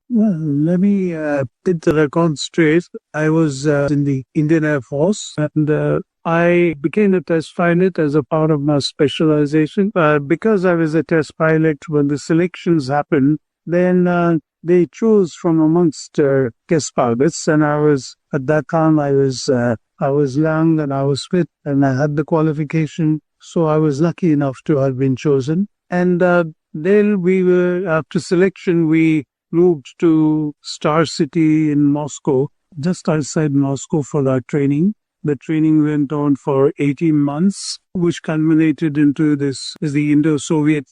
Well, let me put the record straight. I was in the Indian Air Force and I became a test pilot as a part of my specialization. Because I was a test pilot when the selections happened, then they chose from amongst test pilots, and at that time I was young and I was fit and I had the qualification, so I was lucky enough to have been chosen. And then we were after selection we moved to Star City in Moscow, just outside Moscow for our training. The training went on for 18 months, which culminated into the Indo-Soviet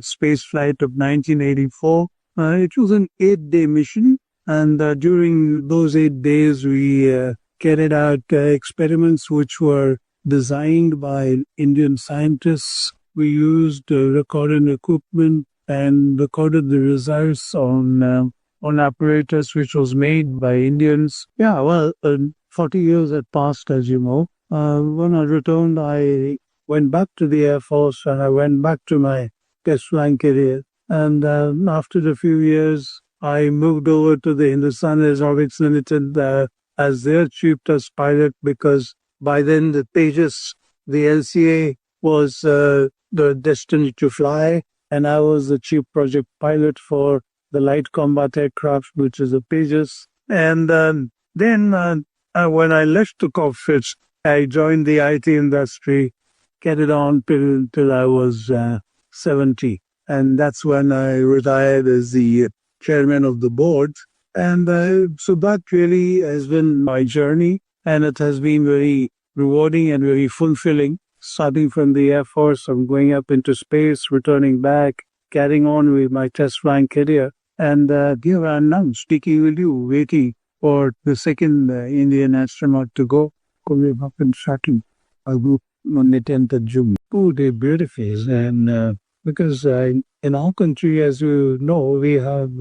space flight of 1984. It was an 8-day mission, and during those 8 days, we carried out experiments which were designed by Indian scientists. We used recording equipment and recorded the results on apparatus which was made by Indians. Yeah, well, 40 years had passed, as you know. When I returned, I went back to the Air Force and I went back to my test flying career. And after a few years, I moved over to the Hindustan Aeronautics Limited as their chief test pilot, because by then the Tejas, the LCA, was the destiny to fly, and I was the chief project pilot for the light combat aircraft, which is a Tejas. And then when I left the cockpit, I joined the IT industry, carried on till I was 70. And that's when I retired as the chairman of the board. And so that really has been my journey, and it has been very rewarding and very fulfilling. Starting from the Air Force, I'm going up into space, returning back, carrying on with my test flying career. And here I am now, speaking with you, waiting for the second Indian astronaut to go. Coming up in shuttle, a group on the 10th of June. 2-day beautifies. And because in our country, as you know, we have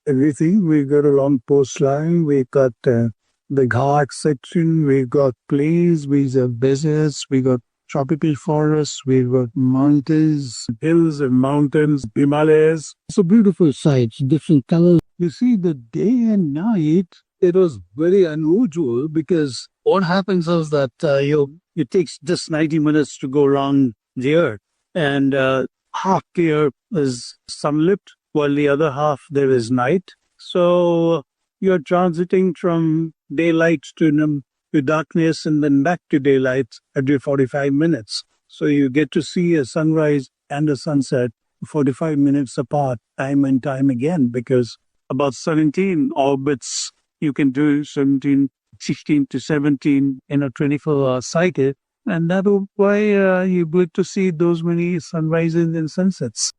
everything. We got a long coastline, we got the Ghat section, we got plains, we have deserts, we got tropical forests, we've got mountains, hills and mountains, Himalayas. So beautiful sights, different colors. You see, the day and night, it was very unusual, because what happens is that it takes just 90 minutes to go around the Earth, and half the Earth is sunlit, while the other half there is night. So you're transiting from daylight to darkness and then back to daylight every 45 minutes. So you get to see a sunrise and a sunset 45 minutes apart, time and time again, because about 17 orbits you can do, 16 to 17 in a 24-hour cycle. And that's why you get to see those many sunrises and sunsets.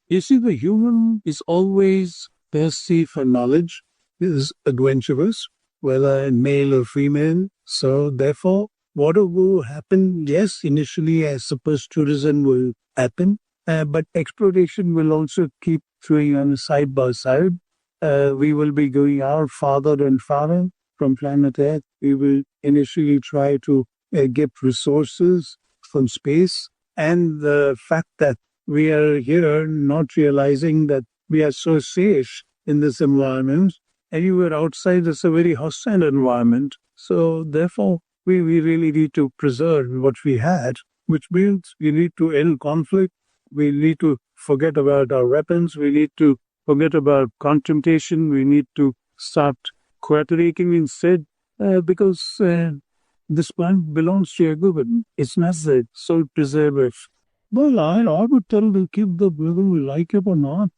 You see, the human is always thirsty for knowledge, is adventurous, whether male or female. So therefore, whatever will happen, yes, initially I suppose tourism will happen, but exploration will also keep going on side by side. We will be going out farther and farther from planet Earth. We will initially try to get resources from space, and the fact that we are here not realizing that we are so safe in this environment. Anywhere outside is a very hostile environment. So therefore, we really need to preserve what we had, which means we need to end conflict. We need to forget about our weapons. We need to forget about contemplation. We need to start cooperating instead, because this planet belongs to everyone. It's necessary, so preserve it. Well, I would tell them keep the whether we like it or not.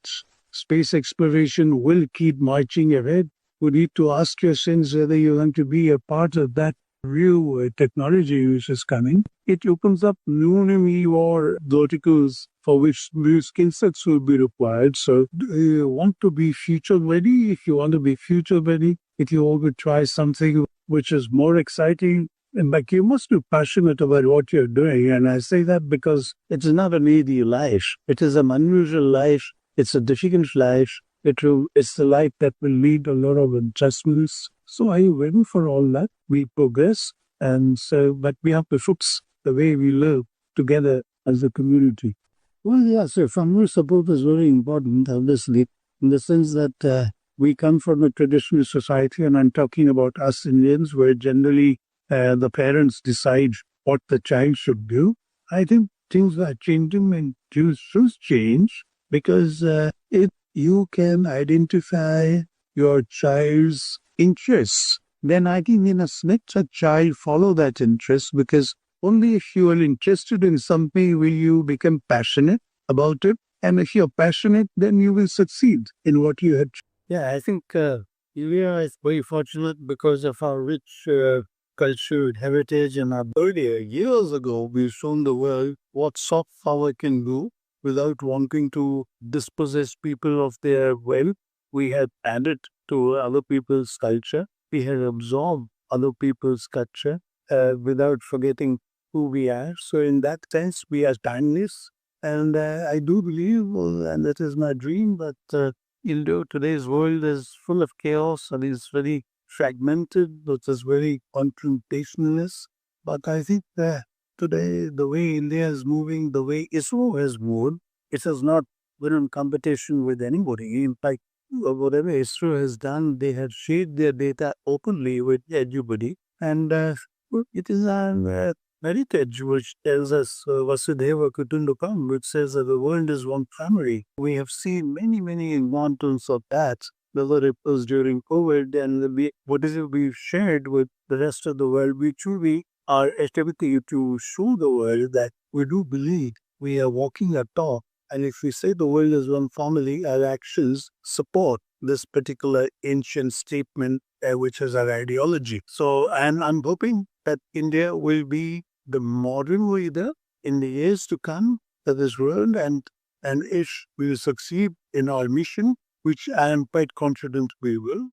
Space exploration will keep marching ahead. We need to ask yourselves whether you want to be a part of that new technology which is coming. It opens up new or verticals for which new skill sets will be required. So, do you want to be future ready? If you want to be future ready, if you want to try something which is more exciting, but you must be passionate about what you're doing. And I say that because it's not an easy life. It is an unusual life. It's a difficult life. It's a life that will need a lot of adjustments. So are you ready for all that? We progress. And so, but we have to fix the way we live together as a community. Well, yeah, so family support is very important, obviously, in the sense that we come from a traditional society, and I'm talking about us Indians, where generally the parents decide what the child should do. I think things are changing and things should change because if you can identify your child's interests, then I think in a snitch, a child follow that interest because only if you are interested in something will you become passionate about it. And if you're passionate, then you will succeed in what you had. Yeah, I think India is very fortunate because of our rich culture, heritage, and our earlier years ago, we've shown the world what soft power can do without wanting to dispossess people of their wealth. We have added to other people's culture. We have absorbed other people's culture without forgetting who we are. So, in that sense, we are timeless. And I do believe, and that is my dream, that today's world is full of chaos and is very fragmented, it is very confrontationalist. But I think that today, the way India is moving, the way ISRO has moved, it has not been in competition with anybody. In fact, whatever ISRO has done, they have shared their data openly with everybody. And it is an heritage which tells us Vasudeva Kutundukam, which says that the world is one family. We have seen many examples of that, whether it was during COVID and whatever we've shared with the rest of the world, we truly are attempting to show the world that we do believe we are walking a talk. And if we say the world is one family, our actions support this particular ancient statement, which is our ideology. So, and I'm hoping that India will be the modern leader in the years to come of this world, and if we will succeed in our mission, which I am quite confident we will,